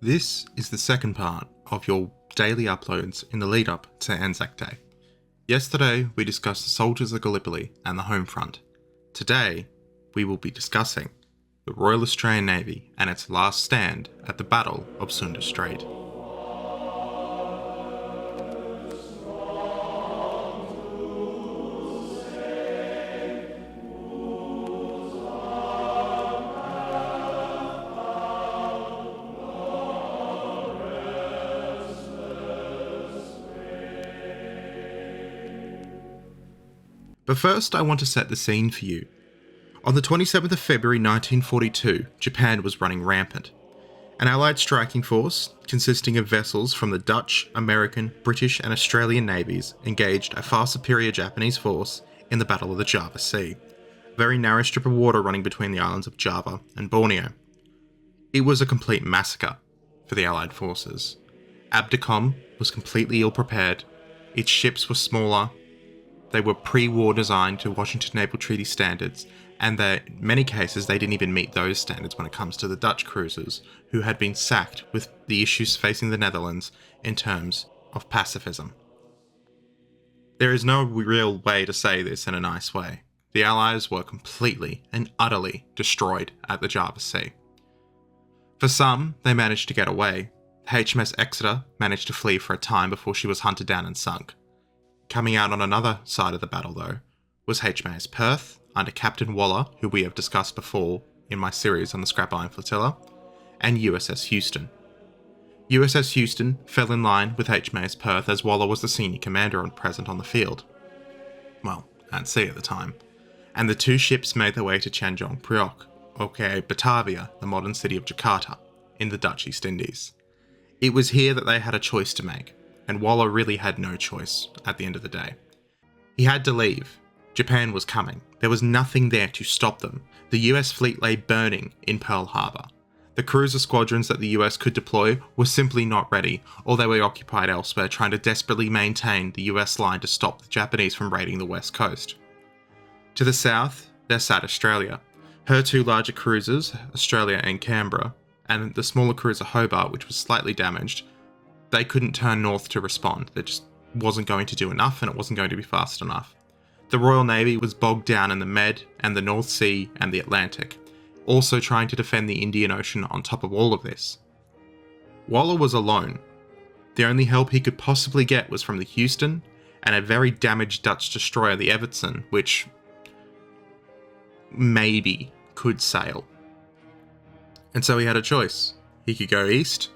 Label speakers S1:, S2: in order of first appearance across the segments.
S1: This is the second part of your daily uploads in the lead up to ANZAC Day. Yesterday we discussed the soldiers of Gallipoli and the home front. Today we will be discussing the Royal Australian Navy and its last stand at the Battle of Sunda Strait. But first I want to set the scene for you. On the 27th of February 1942, Japan was running rampant. An Allied striking force, consisting of vessels from the Dutch, American, British and Australian navies, engaged a far superior Japanese force in the Battle of the Java Sea, a very narrow strip of water running between the islands of Java and Borneo. It was a complete massacre for the Allied forces. Abdicom was completely ill-prepared, its ships were smaller, they were pre-war designed to Washington Naval Treaty standards, and in many cases they didn't even meet those standards when it comes to the Dutch cruisers, who had been sacked with the issues facing the Netherlands in terms of pacifism. There is no real way to say this in a nice way. The Allies were completely and utterly destroyed at the Java Sea. For some, they managed to get away. HMS Exeter managed to flee for a time before she was hunted down and sunk. Coming out on another side of the battle, though, was HMAS Perth, under Captain Waller, who we have discussed before in my series on the Scrap Iron Flotilla, and USS Houston. USS Houston fell in line with HMAS Perth as Waller was the senior commander present on the field. Well, at sea at the time. And the two ships made their way to Tanjung Priok, aka Batavia, the modern city of Jakarta, in the Dutch East Indies. It was here that they had a choice to make. And Waller really had no choice at the end of the day. He had to leave. Japan was coming. There was nothing there to stop them. The US fleet lay burning in Pearl Harbor. The cruiser squadrons that the US could deploy were simply not ready, or they were occupied elsewhere trying to desperately maintain the US line to stop the Japanese from raiding the west coast. To the south, there sat Australia. Her two larger cruisers, Australia and Canberra, and the smaller cruiser Hobart, which was slightly damaged, they couldn't turn north to respond. They just wasn't going to do enough and it wasn't going to be fast enough. The Royal Navy was bogged down in the Med and the North Sea and the Atlantic, also trying to defend the Indian Ocean on top of all of this. Waller was alone. The only help he could possibly get was from the Houston and a very damaged Dutch destroyer, the Evertsen, which maybe could sail. And so he had a choice. He could go east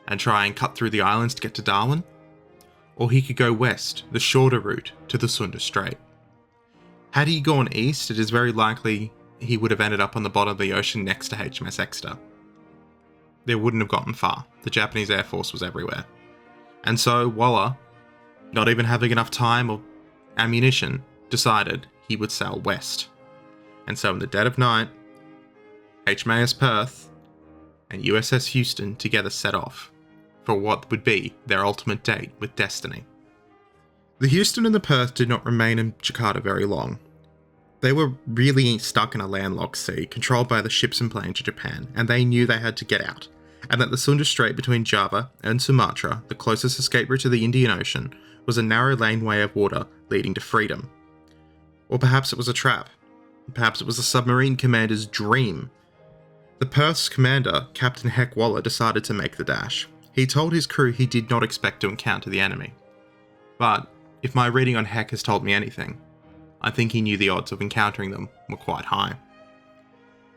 S1: and try and cut through the islands to get to Darwin, or he could go west, the shorter route, to the Sunda Strait. Had he gone east, it is very likely he would have ended up on the bottom of the ocean next to HMS Exeter. They wouldn't have gotten far. The Japanese Air Force was everywhere. And so Waller, not even having enough time or ammunition, decided he would sail west. And so in the dead of night, HMAS Perth and USS Houston together set off for what would be their ultimate date with destiny. The Houston and the Perth did not remain in Jakarta very long. They were really stuck in a landlocked sea, controlled by the ships and planes of Japan, and they knew they had to get out, and that the Sunda Strait between Java and Sumatra, the closest escape route to the Indian Ocean, was a narrow laneway of water leading to freedom. Or perhaps it was a trap. Perhaps it was a submarine commander's dream. The Perth's commander, Captain Heck Waller, decided to make the dash. He told his crew he did not expect to encounter the enemy. But, if my reading on Heck has told me anything, I think he knew the odds of encountering them were quite high.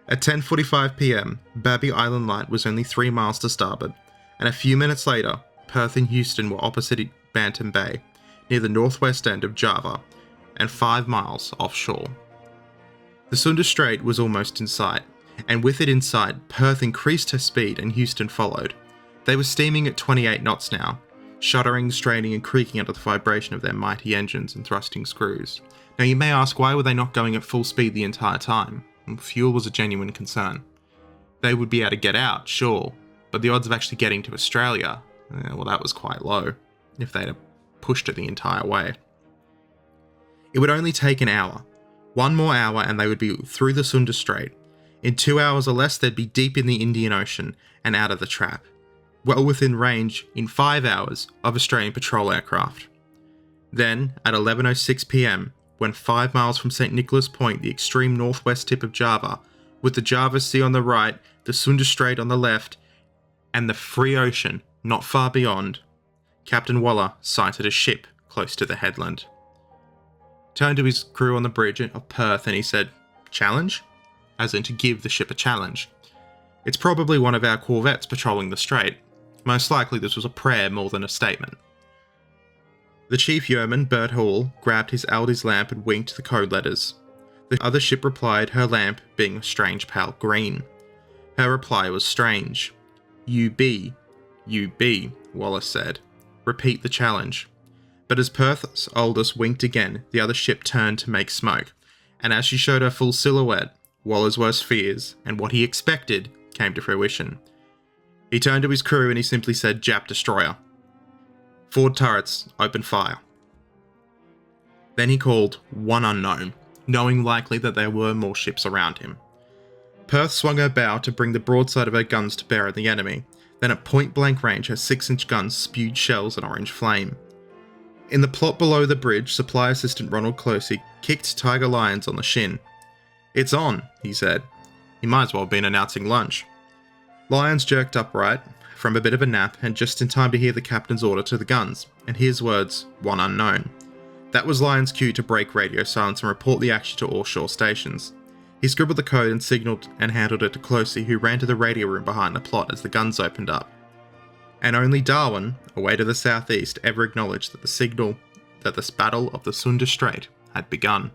S1: At 10:45 PM, Baby Island Light was only 3 miles to starboard, and a few minutes later, Perth and Houston were opposite Bantam Bay, near the northwest end of Java, and 5 miles offshore. The Sunda Strait was almost in sight, and with it in sight, Perth increased her speed and Houston followed. They were steaming at 28 knots now, shuddering, straining and creaking under the vibration of their mighty engines and thrusting screws. Now you may ask, why were they not going at full speed the entire time? Well, fuel was a genuine concern. They would be able to get out, sure, but the odds of actually getting to Australia, well, that was quite low, if they'd have pushed it the entire way. It would only take an hour. One more hour and they would be through the Sunda Strait. In 2 hours or less, they'd be deep in the Indian Ocean and out of the trap. well within range in 5 hours of Australian patrol aircraft. Then, at 11:06 PM, when 5 miles from St. Nicholas Point, the extreme northwest tip of Java, with the Java Sea on the right, the Sunda Strait on the left, and the free ocean not far beyond, Captain Waller sighted a ship close to the headland. Turned to his crew on the bridge of Perth and he said, "Challenge?" As in to give the ship a challenge. "It's probably one of our corvettes patrolling the strait. Most likely this was a prayer more than a statement." The chief yeoman, Bert Hall, grabbed his Aldi's lamp and winked the code letters. The other ship replied, her lamp being a strange pale green. Her reply was strange. "UB, UB," Wallace said. "Repeat the challenge." But as Perth's oldest winked again, the other ship turned to make smoke, and as she showed her full silhouette, Waller's worst fears, and what he expected, came to fruition. He turned to his crew and he simply said, "Jap destroyer. Forward turrets, open fire." Then he called one unknown, knowing likely that there were more ships around him. Perth swung her bow to bring the broadside of her guns to bear on the enemy, then at point-blank range her 6-inch guns spewed shells and orange flame. In the plot below the bridge, Supply Assistant Ronald Closey kicked Tiger Lyons on the shin. "It's on," he said. He might as well have been announcing lunch. Lyons jerked upright from a bit of a nap and just in time to hear the captain's order to the guns, and his words, "One unknown." That was Lyons' cue to break radio silence and report the action to all shore stations. He scribbled the code and signalled and handed it to Closey, who ran to the radio room behind the plot as the guns opened up. And only Darwin, away to the southeast, ever acknowledged that this battle of the Sunda Strait had begun.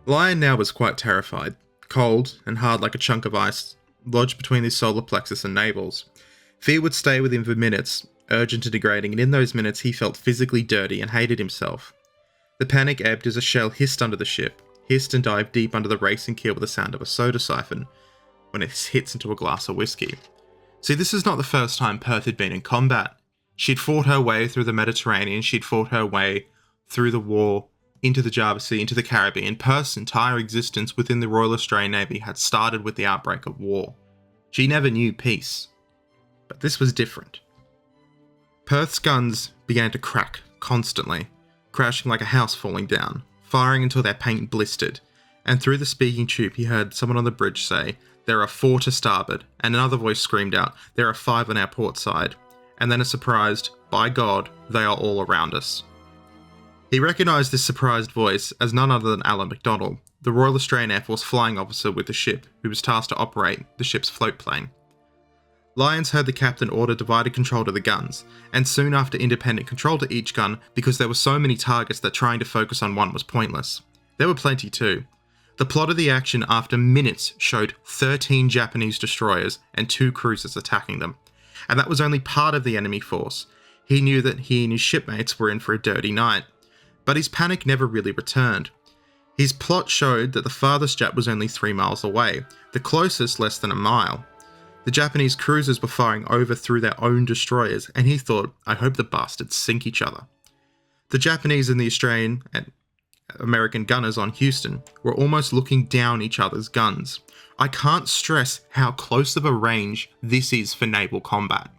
S1: Lyon now was quite terrified, cold and hard like a chunk of ice, lodged between his solar plexus and navels. Fear would stay with him for minutes, urgent and degrading, and in those minutes he felt physically dirty and hated himself. The panic ebbed as a shell hissed under the ship, hissed and dived deep under the racing keel with the sound of a soda siphon when it hits into a glass of whiskey. See, this is not the first time Perth had been in combat. She'd fought her way through the Mediterranean, she'd fought her way through the war, into the Java Sea, into the Caribbean. Perth's entire existence within the Royal Australian Navy had started with the outbreak of war. She never knew peace. But this was different. Perth's guns began to crack constantly, crashing like a house falling down, firing until their paint blistered, and through the speaking tube he heard someone on the bridge say, "There are 4 to starboard," and another voice screamed out, "There are 5 on our port side," and then a surprised, "By God, they are all around us." He recognised this surprised voice as none other than Alan MacDonald, the Royal Australian Air Force flying officer with the ship, who was tasked to operate the ship's float plane. Lyons heard the captain order divided control to the guns, and soon after independent control to each gun because there were so many targets that trying to focus on one was pointless. There were plenty too. The plot of the action after minutes showed 13 Japanese destroyers and 2 cruisers attacking them, and that was only part of the enemy force. He knew that he and his shipmates were in for a dirty night. But his panic never really returned. His plot showed that the farthest Jap was only 3 miles away, the closest less than a mile. The Japanese cruisers were firing over through their own destroyers, and he thought, "I hope the bastards sink each other." The Japanese and the Australian and American gunners on Houston were almost looking down each other's guns. I can't stress how close of a range this is for naval combat.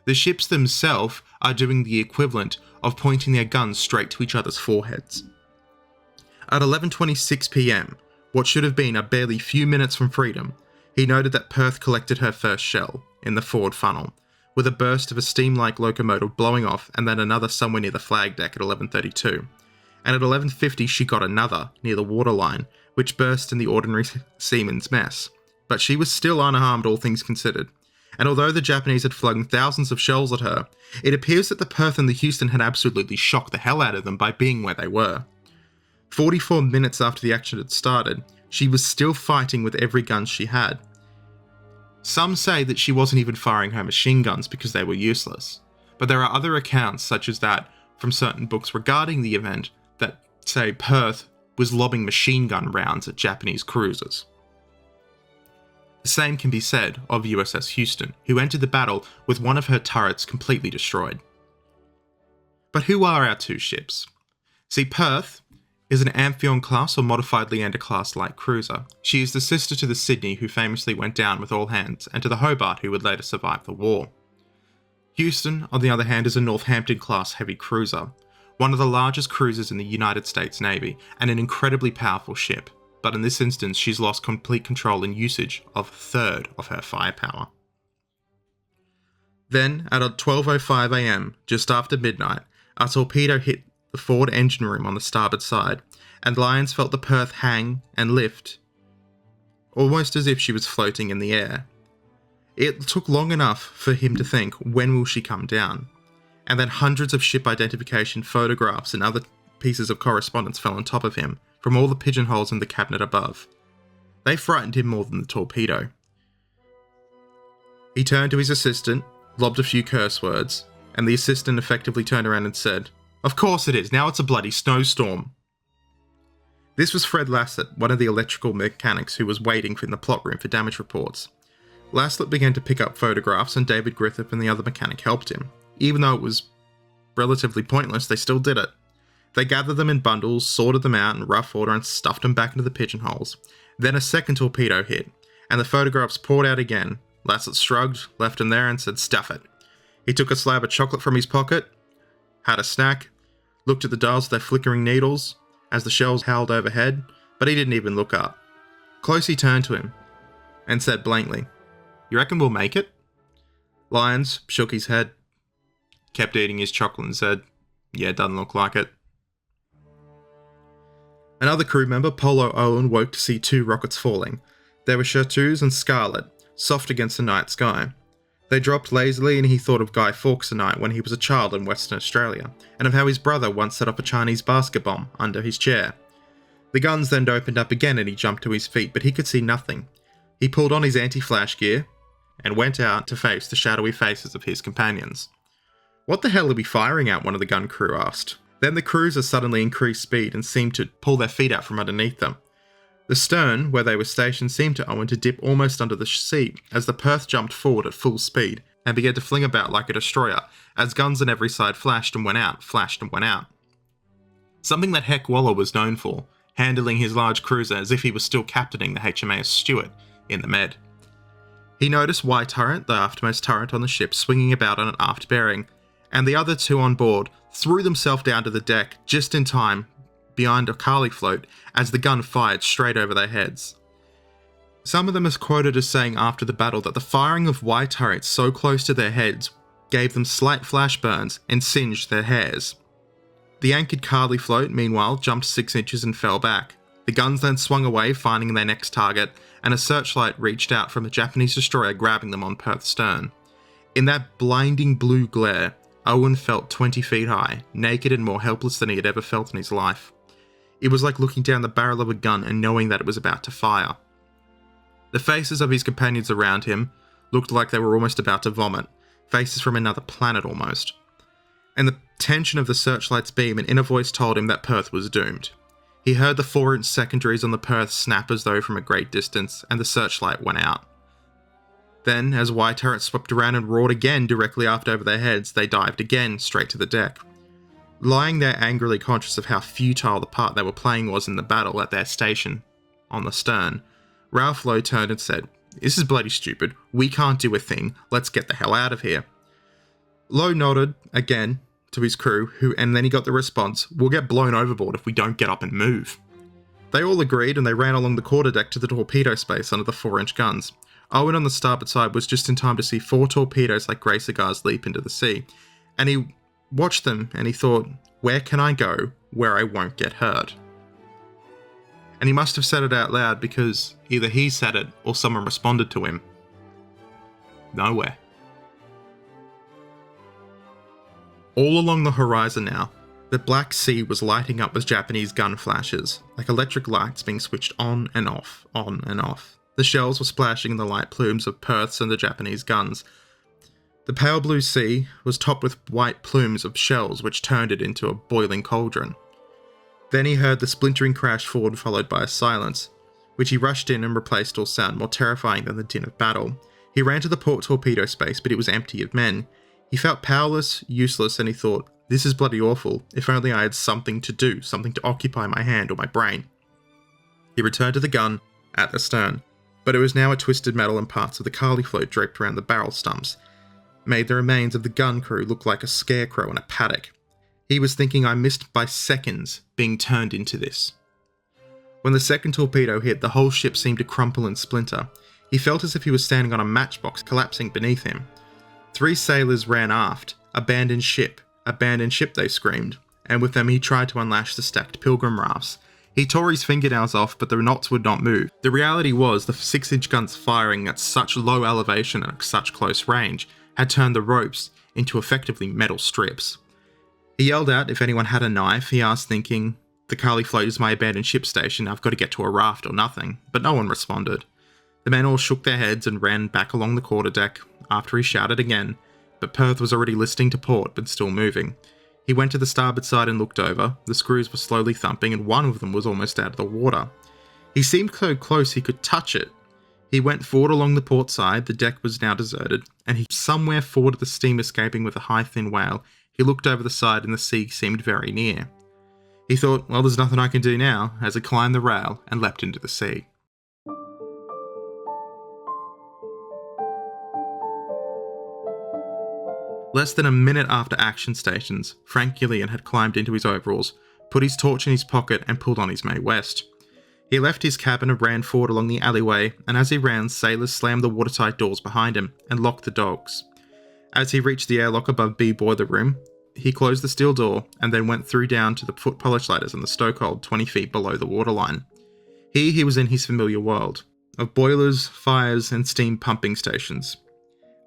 S1: The ships themselves are doing the equivalent of pointing their guns straight to each other's foreheads. At 11:26 PM, what should have been a barely few minutes from freedom, he noted that Perth collected her first shell in the forward funnel, with a burst of a steam-like locomotive blowing off and then another somewhere near the flag deck at 11:32. And at 11:50 she got another near the waterline, which burst in the ordinary seaman's mess. But she was still unharmed, all things considered. And although the Japanese had flung thousands of shells at her, it appears that the Perth and the Houston had absolutely shocked the hell out of them by being where they were. 44 minutes after the action had started, she was still fighting with every gun she had. Some say that she wasn't even firing her machine guns because they were useless, but there are other accounts, such as that from certain books regarding the event, that say Perth was lobbing machine gun rounds at Japanese cruisers. The same can be said of USS Houston, who entered the battle with one of her turrets completely destroyed. But who are our two ships? See, Perth is an Amphion-class or modified Leander-class light cruiser. She is the sister to the Sydney, who famously went down with all hands, and to the Hobart, who would later survive the war. Houston, on the other hand, is a Northampton-class heavy cruiser, one of the largest cruisers in the United States Navy, and an incredibly powerful ship, but in this instance she's lost complete control and usage of a third of her firepower. Then, at 12:05 am, just after midnight, a torpedo hit the forward engine room on the starboard side, and Lyons felt the Perth hang and lift, almost as if she was floating in the air. It took long enough for him to think, when will she come down? And then hundreds of ship identification photographs and other pieces of correspondence fell on top of him, from all the pigeonholes in the cabinet above. They frightened him more than the torpedo. He turned to his assistant, lobbed a few curse words, and the assistant effectively turned around and said, "Of course it is, now it's a bloody snowstorm." This was Fred Lassett, one of the electrical mechanics who was waiting in the plot room for damage reports. Lassett began to pick up photographs and David Griffith and the other mechanic helped him. Even though it was relatively pointless, they still did it. They gathered them in bundles, sorted them out in rough order and stuffed them back into the pigeonholes. Then a second torpedo hit, and the photographs poured out again. Lassett shrugged, left them there and said, "Stuff it." He took a slab of chocolate from his pocket, had a snack, looked at the dials with their flickering needles as the shells howled overhead, but he didn't even look up. Closey turned to him and said blankly, "You reckon we'll make it?" Lyons shook his head, kept eating his chocolate and said, "Yeah, doesn't look like it." Another crew member, Polo Owen, woke to see two rockets falling. They were Chartreuse and Scarlet, soft against the night sky. They dropped lazily and he thought of Guy Fawkes night when he was a child in Western Australia, and of how his brother once set off a Chinese basket bomb under his chair. The guns then opened up again and he jumped to his feet, but he could see nothing. He pulled on his anti-flash gear and went out to face the shadowy faces of his companions. "What the hell are we firing at?" one of the gun crew asked. Then the cruiser suddenly increased speed and seemed to pull their feet out from underneath them. The stern, where they were stationed, seemed to Owen to dip almost under the seat as the Perth jumped forward at full speed and began to fling about like a destroyer as guns on every side flashed and went out, flashed and went out. Something that Heck Waller was known for, handling his large cruiser as if he was still captaining the HMAS Stuart in the Med. He noticed Y Turret, the aftermost turret on the ship, swinging about on an aft bearing, and the other two on board threw themselves down to the deck just in time behind a Carly float as the gun fired straight over their heads. Some of them is quoted as saying after the battle that the firing of Y turrets so close to their heads gave them slight flash burns and singed their hairs. The anchored Carly float, meanwhile, jumped 6 inches and fell back. The guns then swung away, finding their next target, and a searchlight reached out from a Japanese destroyer, grabbing them on Perth's stern. In that blinding blue glare, Owen felt 20 feet high, naked and more helpless than he had ever felt in his life. It was like looking down the barrel of a gun and knowing that it was about to fire. The faces of his companions around him looked like they were almost about to vomit, faces from another planet almost. And the tension of the searchlight's beam, an inner voice told him that Perth was doomed. He heard the 4-inch secondaries on the Perth snap as though from a great distance, and the searchlight went out. Then, as Y turret swept around and roared again directly aft over their heads, they dived again straight to the deck. Lying there angrily conscious of how futile the part they were playing was in the battle at their station on the stern, Ralph Lowe turned and said, "This is bloody stupid. We can't do a thing. Let's get the hell out of here." Lowe nodded again to his crew, and then he got the response, "We'll get blown overboard if we don't get up and move." They all agreed and they ran along the quarterdeck to the torpedo space under the 4-inch guns. Owen on the starboard side was just in time to see 4 torpedoes like gray cigars leap into the sea, and he watched them and he thought, "Where can I go where I won't get hurt?" And he must have said it out loud because either he said it or someone responded to him. Nowhere. All along the horizon now, the Black Sea was lighting up with Japanese gun flashes, like electric lights being switched on and off, on and off. The shells were splashing in the light plumes of Perth's and the Japanese guns. The pale blue sea was topped with white plumes of shells which turned it into a boiling cauldron. Then he heard the splintering crash forward followed by a silence, which he rushed in and replaced all sound more terrifying than the din of battle. He ran to the port torpedo space, but it was empty of men. He felt powerless, useless, and he thought, this is bloody awful. If only I had something to do, something to occupy my hand or my brain. He returned to the gun at the stern, but it was now a twisted metal and parts of the Carly float draped around the barrel stumps made the remains of the gun crew look like a scarecrow in a paddock. He was thinking, I missed by seconds being turned into this. When the second torpedo hit, the whole ship seemed to crumple and splinter. He felt as if he was standing on a matchbox collapsing beneath him. 3 sailors ran aft. Abandoned ship, they screamed, and with them he tried to unlash the stacked pilgrim rafts. He tore his fingernails off, but the knots would not move. The reality was the 6-inch guns firing at such low elevation and at such close range had turned the ropes into effectively metal strips. He yelled out if anyone had a knife. He asked, thinking, the Carly float is my abandoned ship station, I've got to get to a raft or nothing, but no one responded. The men all shook their heads and ran back along the quarterdeck after he shouted again, but Perth was already listing to port but still moving. He went to the starboard side and looked over. The screws were slowly thumping and one of them was almost out of the water. He seemed so close he could touch it. He went forward along the port side. The deck was now deserted, and he somewhere forward of the steam escaping with a high thin whale. He looked over the side and the sea seemed very near. He thought, well, there's nothing I can do now, as he climbed the rail and leapt into the sea. Less than a minute after action stations, Frank Gillian had climbed into his overalls, put his torch in his pocket and pulled on his Mae West. He left his cabin and ran forward along the alleyway, and as he ran, sailors slammed the watertight doors behind him and locked the dogs. As he reached the airlock above B boiler room, he closed the steel door and then went through down to the foot polish ladders in the stokehold 20 feet below the waterline. Here he was in his familiar world, of boilers, fires and steam pumping stations.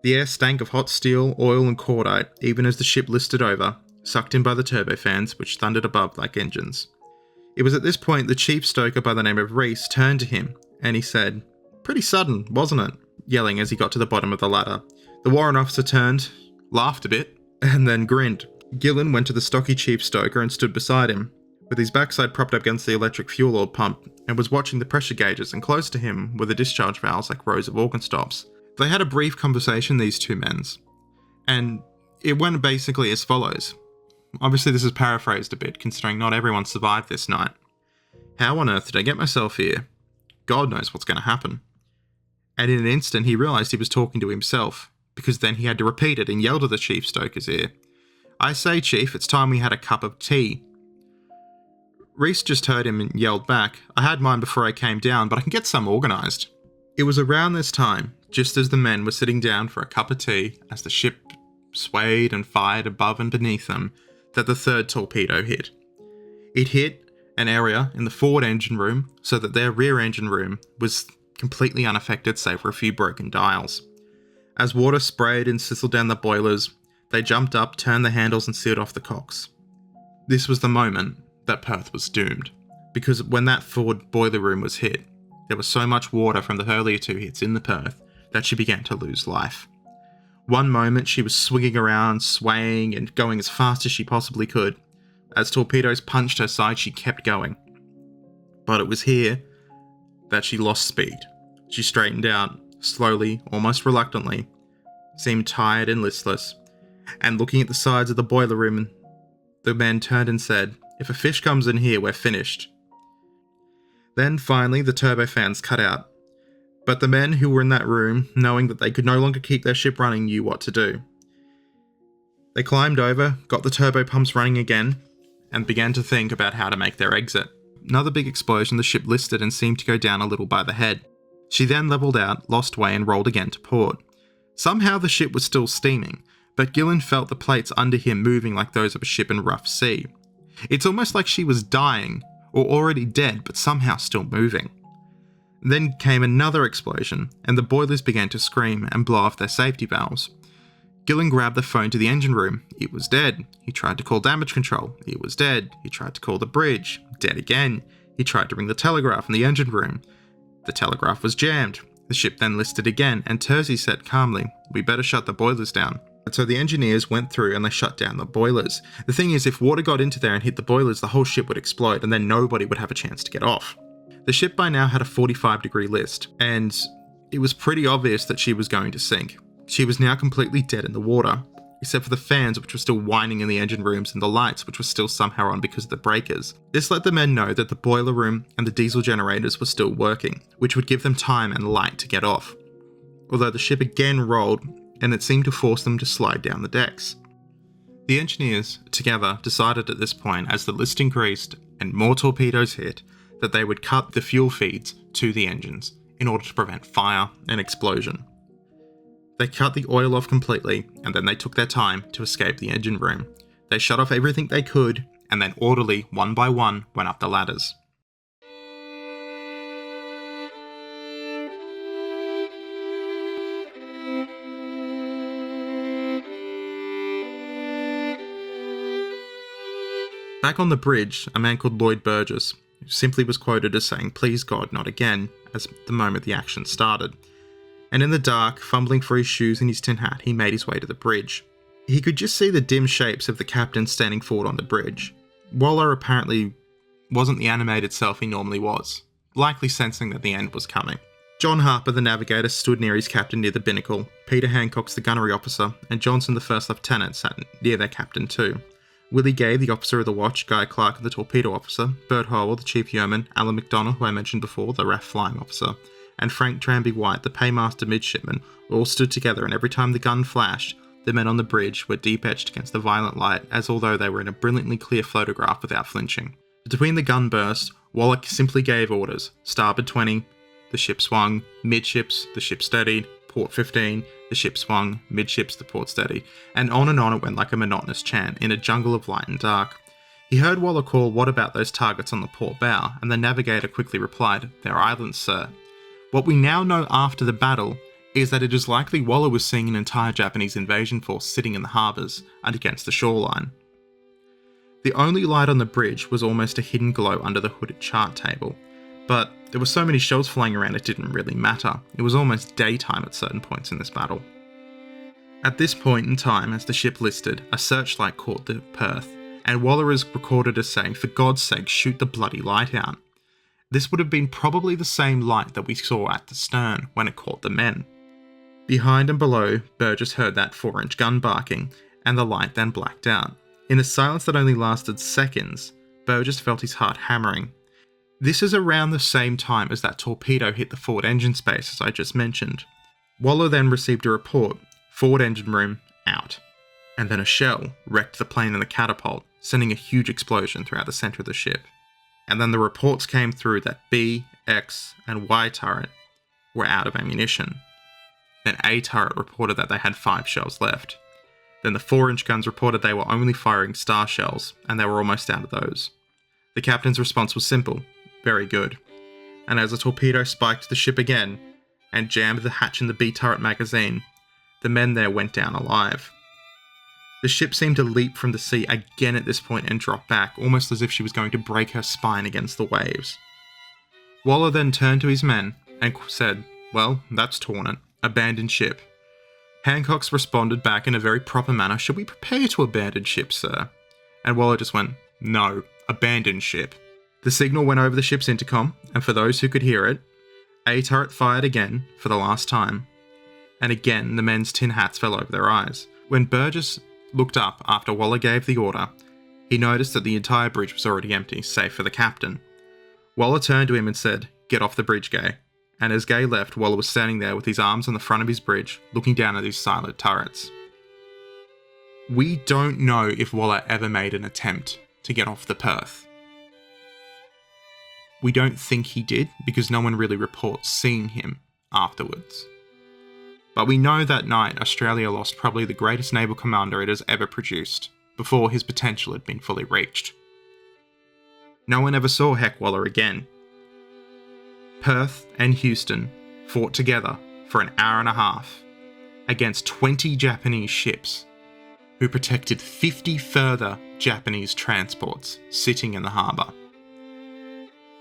S1: The air stank of hot steel, oil and cordite, even as the ship listed over, sucked in by the turbofans which thundered above like engines. It was at this point the chief stoker by the name of Reese turned to him, and he said, "Pretty sudden, wasn't it?" yelling as he got to the bottom of the ladder. The warrant officer turned, laughed a bit, and then grinned. Gillen went to the stocky chief stoker and stood beside him, with his backside propped up against the electric fuel oil pump, and was watching the pressure gauges, and close to him were the discharge valves like rows of organ stops. They had a brief conversation, these two men, and it went basically as follows. Obviously this is paraphrased a bit, considering not everyone survived this night. How on earth did I get myself here? God knows what's going to happen. And in an instant he realised he was talking to himself, because then he had to repeat it and yelled at the chief stoker's ear. "I say, Chief, it's time we had a cup of tea." Reese just heard him and yelled back, "I had mine before I came down, but I can get some organised." It was around this time, just as the men were sitting down for a cup of tea, as the ship swayed and fired above and beneath them, that the third torpedo hit. It hit an area in the forward engine room, so that their rear engine room was completely unaffected save for a few broken dials. As water sprayed and sizzled down the boilers, they jumped up, turned the handles and sealed off the cocks. This was the moment that Perth was doomed, because when that forward boiler room was hit, there was so much water from the earlier 2 hits in the Perth that she began to lose life. One moment she was swinging around, swaying and going as fast as she possibly could. As torpedoes punched her side, she kept going. But it was here that she lost speed. She straightened out, slowly, almost reluctantly, seemed tired and listless, and looking at the sides of the boiler room, the man turned and said, "If a fish comes in here, we're finished." Then finally the turbofans cut out. But the men who were in that room, knowing that they could no longer keep their ship running, knew what to do. They climbed over, got the turbo pumps running again, and began to think about how to make their exit. Another big explosion, the ship listed and seemed to go down a little by the head. She then levelled out, lost way and rolled again to port. Somehow the ship was still steaming, but Gillen felt the plates under him moving like those of a ship in rough sea. It's almost like she was dying, or already dead, but somehow still moving. Then came another explosion, and the boilers began to scream and blow off their safety valves. Gillen grabbed the phone to the engine room. It was dead. He tried to call damage control. It was dead. He tried to call the bridge. Dead again. He tried to ring the telegraph in the engine room. The telegraph was jammed. The ship then listed again, and Terzi said calmly, "We better shut the boilers down." And so the engineers went through and they shut down the boilers. The thing is, if water got into there and hit the boilers, the whole ship would explode, and then nobody would have a chance to get off. The ship by now had a 45-degree list, and it was pretty obvious that she was going to sink. She was now completely dead in the water. except for the fans which were still whining in the engine rooms and the lights which were still somehow on because of the breakers. This let the men know that the boiler room and the diesel generators were still working, which would give them time and light to get off. Although the ship again rolled, and it seemed to force them to slide down the decks. The engineers, together, decided at this point, as the list increased and more torpedoes hit, that they would cut the fuel feeds to the engines in order to prevent fire and explosion. They cut the oil off completely, and then they took their time to escape the engine room. They shut off everything they could, and then orderly, one by one, went up the ladders. Back on the bridge, a man called Lloyd Burgess simply was quoted as saying, "Please God, not again," as the moment the action started. And in the dark, fumbling for his shoes and his tin hat, he made his way to the bridge. He could just see the dim shapes of the captain standing forward on the bridge. Waller apparently wasn't the animated self he normally was, likely sensing that the end was coming. John Harper, the navigator, stood near his captain near the binnacle. Peter Hancock's the gunnery officer, and Johnson, the first lieutenant, sat near their captain too. Willie Gay, the officer of the watch, Guy Clark, the torpedo officer, Bert Howell, the chief yeoman, Alan McDonald, who I mentioned before, the RAF flying officer, and Frank Tranby White, the paymaster midshipman, all stood together, and every time the gun flashed, the men on the bridge were deep etched against the violent light, as although they were in a brilliantly clear photograph without flinching. Between the gun bursts, Wallach simply gave orders: starboard 20, the ship swung; midships, the ship steadied; port 15, the ship swung; midships, the port steady, and on it went like a monotonous chant, in a jungle of light and dark. He heard Waller call, "What about those targets on the port bow?" and the navigator quickly replied, "They're islands, sir." What we now know after the battle is that it is likely Waller was seeing an entire Japanese invasion force sitting in the harbours and against the shoreline. The only light on the bridge was almost a hidden glow under the hooded chart table, but there were so many shells flying around it didn't really matter. It was almost daytime at certain points in this battle. At this point in time, as the ship listed, a searchlight caught the Perth, and Waller is recorded as saying, "For God's sake, shoot the bloody light out." This would have been probably the same light that we saw at the stern when it caught the men. Behind and below, Burgess heard that 4-inch gun barking, and the light then blacked out. In a silence that only lasted seconds, Burgess felt his heart hammering. This is around the same time as that torpedo hit the forward engine space, as I just mentioned. Waller then received a report: forward engine room, out. And then a shell wrecked the plane and the catapult, sending a huge explosion throughout the centre of the ship. And then the reports came through that B, X, and Y turret were out of ammunition. Then A turret reported that they had 5 shells left. Then the 4-inch guns reported they were only firing star shells, and they were almost out of those. The captain's response was simple: very good. And as the torpedo spiked the ship again, and jammed the hatch in the B turret magazine, the men there went down alive. The ship seemed to leap from the sea again at this point and drop back, almost as if she was going to break her spine against the waves. Waller then turned to his men and said, "Well, that's torn it. Abandon ship." Hancock's responded back in a very proper manner, "Should we prepare to abandon ship, sir?" And Waller just went, "No, abandon ship." The signal went over the ship's intercom, and for those who could hear it, A turret fired again for the last time. And again, the men's tin hats fell over their eyes. When Burgess looked up after Waller gave the order, he noticed that the entire bridge was already empty, save for the captain. Waller turned to him and said, "Get off the bridge, Gay." And as Gay left, Waller was standing there with his arms on the front of his bridge, looking down at his silent turrets. We don't know if Waller ever made an attempt to get off the Perth. We don't think he did, because no one really reports seeing him afterwards. But we know that night Australia lost probably the greatest naval commander it has ever produced, before his potential had been fully reached. No one ever saw Heck Waller again. Perth and Houston fought together for an hour and a half against 20 Japanese ships, who protected 50 further Japanese transports sitting in the harbour.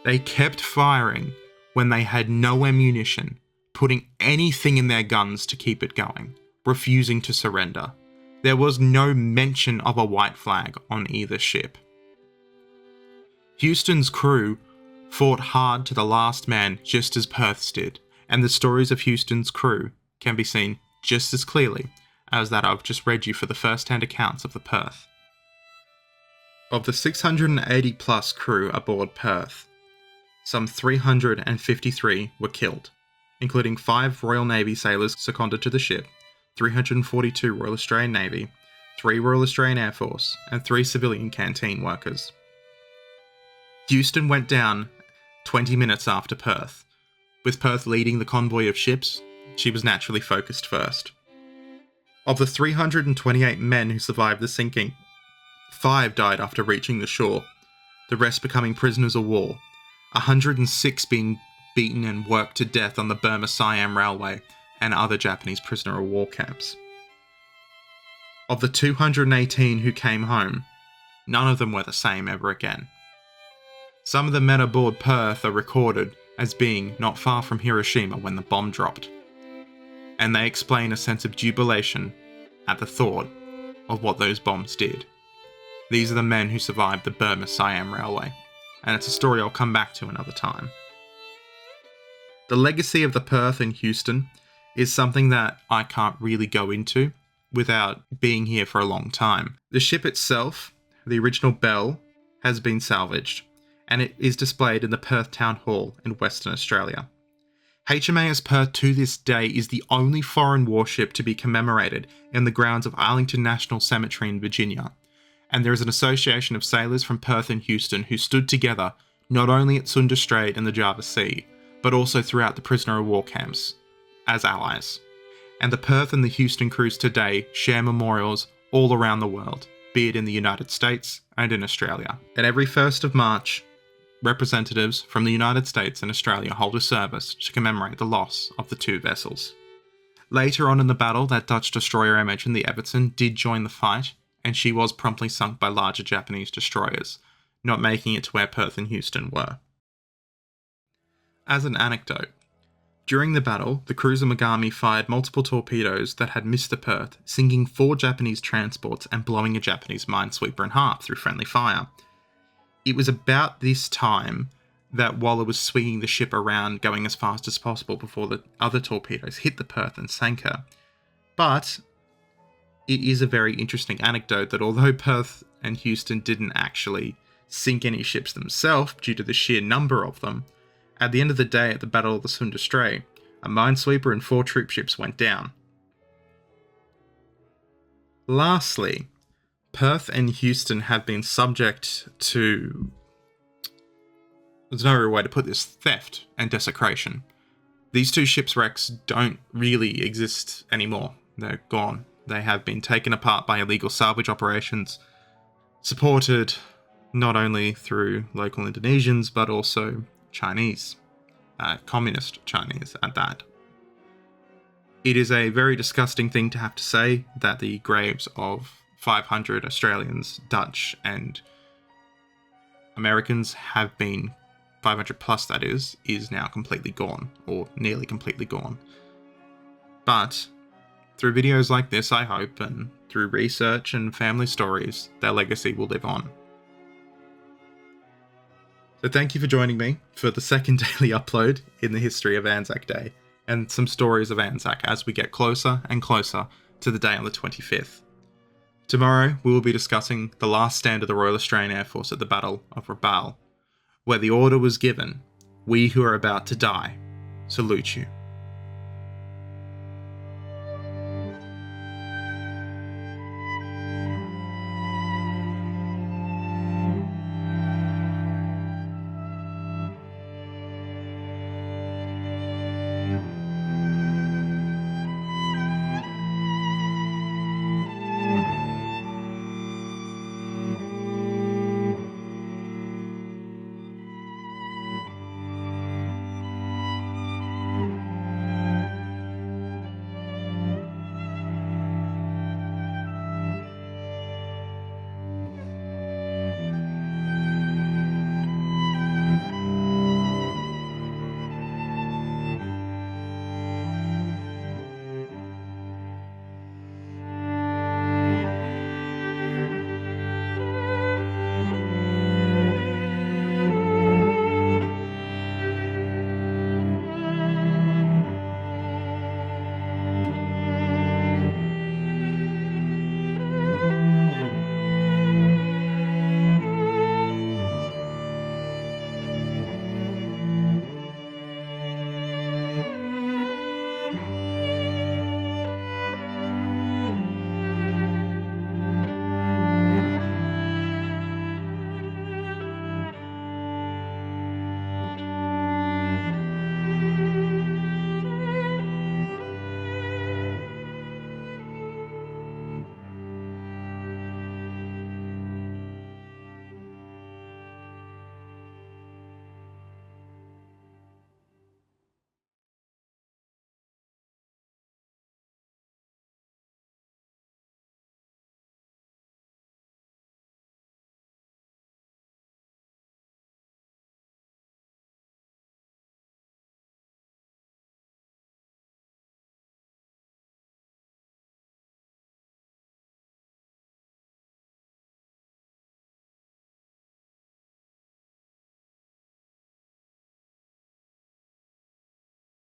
S1: They kept firing when they had no ammunition, putting anything in their guns to keep it going, refusing to surrender. There was no mention of a white flag on either ship. Houston's crew fought hard to the last man, just as Perth's did, and the stories of Houston's crew can be seen just as clearly as that I've just read you for the first-hand accounts of the Perth. Of the 680 plus crew aboard Perth, some 353 were killed, including 5 Royal Navy sailors seconded to the ship, 342 Royal Australian Navy, 3 Royal Australian Air Force, and 3 civilian canteen workers. Houston went down 20 minutes after Perth. With Perth leading the convoy of ships, she was naturally focused first. Of the 328 men who survived the sinking, 5 died after reaching the shore, the rest becoming prisoners of war, 106 being beaten and worked to death on the Burma-Siam Railway and other Japanese prisoner of war camps. Of the 218 who came home, none of them were the same ever again. Some of the men aboard Perth are recorded as being not far from Hiroshima when the bomb dropped, and they explain a sense of jubilation at the thought of what those bombs did. These are the men who survived the Burma-Siam Railway, and it's a story I'll come back to another time. The legacy of the Perth in Houston is something that I can't really go into without being here for a long time. The ship itself, the original bell, has been salvaged, and it is displayed in the Perth Town Hall in Western Australia. HMAS Perth to this day is the only foreign warship to be commemorated in the grounds of Arlington National Cemetery in Virginia, and there is an association of sailors from Perth and Houston who stood together not only at Sunda Strait and the Java Sea, but also throughout the prisoner of war camps, as allies. And the Perth and the Houston crews today share memorials all around the world, be it in the United States and in Australia. And every 1st of March, representatives from the United States and Australia hold a service to commemorate the loss of the 2 vessels. Later on in the battle, that Dutch destroyer I mentioned, the Everton, did join the fight, and she was promptly sunk by larger Japanese destroyers, not making it to where Perth and Houston were. As an anecdote, during the battle, the cruiser Megami fired multiple torpedoes that had missed the Perth, sinking 4 Japanese transports and blowing a Japanese minesweeper in half through friendly fire. It was about this time that Waller was swinging the ship around, going as fast as possible before the other torpedoes hit the Perth and sank her. But it is a very interesting anecdote that although Perth and Houston didn't actually sink any ships themselves due to the sheer number of them, at the end of the day at the Battle of the Sunda Strait, a minesweeper and 4 troop ships went down. Lastly, Perth and Houston have been subject to, there's no real way to put this, theft and desecration. These 2 shipwrecks don't really exist anymore. They're gone. They have been taken apart by illegal salvage operations, supported not only through local Indonesians, but also Chinese, communist Chinese at that. It is a very disgusting thing to have to say that the graves of 500 Australians, Dutch, and Americans have been, 500 plus that is now completely gone, or nearly completely gone. But through videos like this, I hope, and through research and family stories, their legacy will live on. So thank you for joining me for the second daily upload in the history of ANZAC Day, and some stories of ANZAC as we get closer and closer to the day on the 25th. Tomorrow, we will be discussing the last stand of the Royal Australian Air Force at the Battle of Rabaul, where the order was given, "We who are about to die, salute you."